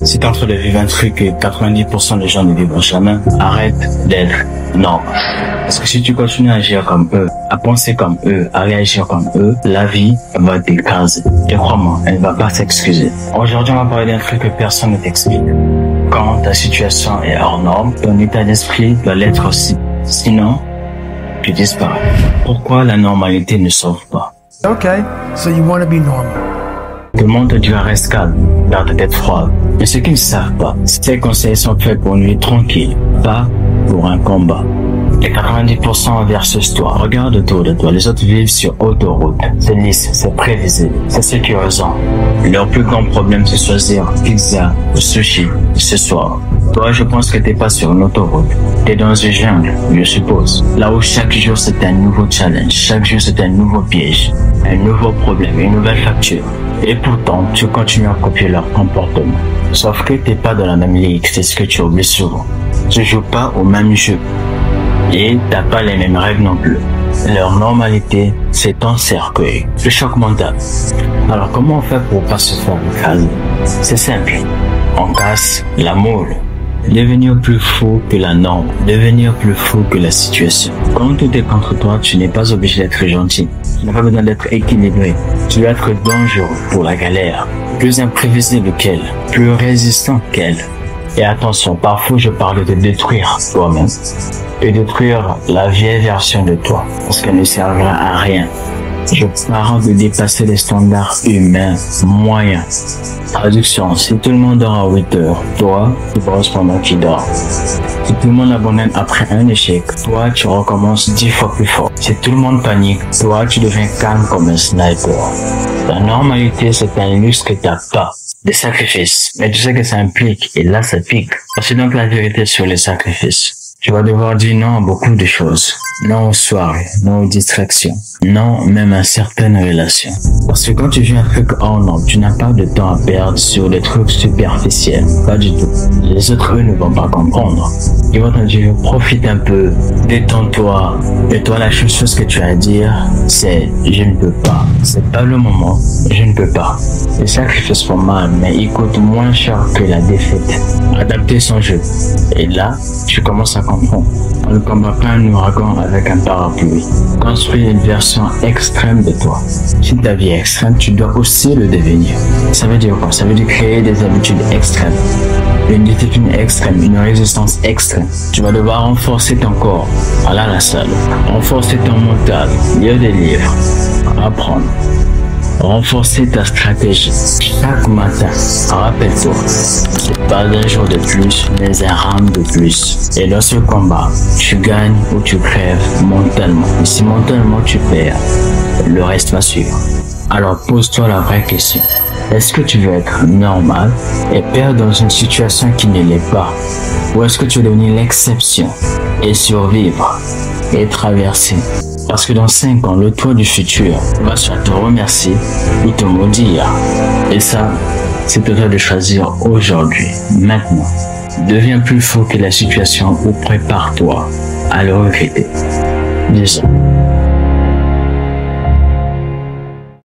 Si t'es en train de vivre un truc que 90% des gens ne vivront jamais, arrête d'être normal. Parce que si tu continues à agir comme eux, à penser comme eux, à réagir comme eux, la vie va t'écraser. Et crois-moi, elle ne va pas s'excuser. Aujourd'hui, on va parler d'un truc que personne ne t'explique. Quand ta situation est hors norme, ton état d'esprit doit l'être aussi. Sinon, tu disparais. Pourquoi la normalité ne sauve pas? Okay, so you want to be normal. Tout le monde te dira reste calme, garde ta tête froide. Mais ceux qui ne savent pas, ces conseils sont faits pour une vie tranquille, pas pour un combat. Les 90% versus toi. Regarde autour de toi. Les autres vivent sur autoroute. C'est lisse, c'est prévisible, c'est sécurisant. Leur plus grand problème, c'est choisir pizza ou sushi ce soir. Toi, je pense que t'es pas sur une autoroute. T'es dans une jungle, je suppose. Là où chaque jour c'est un nouveau challenge, chaque jour c'est un nouveau piège, un nouveau problème, une nouvelle facture. Et pourtant, tu continues à copier leur comportement. Sauf que t'es pas dans la même ligue, c'est ce que tu oublies souvent. Tu joues pas au même jeu. Et t'as pas les mêmes rêves non plus. Leur normalité, c'est ton cercueil. Le choc mental. Alors comment on fait pour pas se faire écraser? C'est simple. On casse la moule. Devenir plus fou que la norme, devenir plus fou que la situation. Quand tout est contre toi, tu n'es pas obligé d'être gentil. Tu n'as pas besoin d'être équilibré. Tu dois être dangereux pour la galère. Plus imprévisible qu'elle, plus résistant qu'elle. Et attention, parfois je parle de détruire toi-même. Et détruire la vieille version de toi, parce qu'elle ne servira à rien. Je parle de dépasser les standards humains moyens. Traduction, si tout le monde dort à 8 heures, toi, tu bosses pendant qu'il dort. Si tout le monde abandonne après un échec, toi, tu recommences 10 fois plus fort. Si tout le monde panique, toi, tu deviens calme comme un sniper. La normalité, c'est un luxe que t'as pas. Des sacrifices. Mais tu sais que ça implique, et là, ça pique. C'est donc la vérité sur les sacrifices. Tu vas devoir dire non à beaucoup de choses. Non aux soirées, non aux distractions, non même à certaines relations. Parce que quand tu vis un truc hors norme, tu n'as pas de temps à perdre sur des trucs superficiels. Pas du tout. Les autres, eux, ne vont pas comprendre. Ils vont te dire, profite un peu, détends-toi. Et toi, la seule chose que tu as à dire, c'est je ne peux pas. C'est pas le moment, je ne peux pas. Les sacrifices font mal, mais ils coûtent moins cher que la défaite. Adapter son jeu. Et là, tu commences à comprendre. On ne combat pas un ouragan avec un parapluie. Construis une version extrême de toi. Si ta vie est extrême, tu dois aussi le devenir. Ça veut dire quoi? Ça veut dire créer des habitudes extrêmes. Une discipline extrême, une résistance extrême. Tu vas devoir renforcer ton corps, aller à la salle, renforcer ton mental, lire des livres, apprendre. Renforcer ta stratégie chaque matin. Rappelle-toi, c'est pas un jour de plus, mais un round de plus. Et dans ce combat, tu gagnes ou tu crèves mentalement. Et si mentalement tu perds, le reste va suivre. Alors pose-toi la vraie question. Est-ce que tu veux être normal et perdre dans une situation qui ne l'est pas? Ou est-ce que tu veux devenir l'exception et survivre et traverser? Parce que dans 5 ans, le toi du futur va soit te remercier ou te maudire. Et ça, c'est à toi de choisir aujourd'hui, maintenant. Deviens plus fort que la situation ou prépare-toi à le regretter. Disons.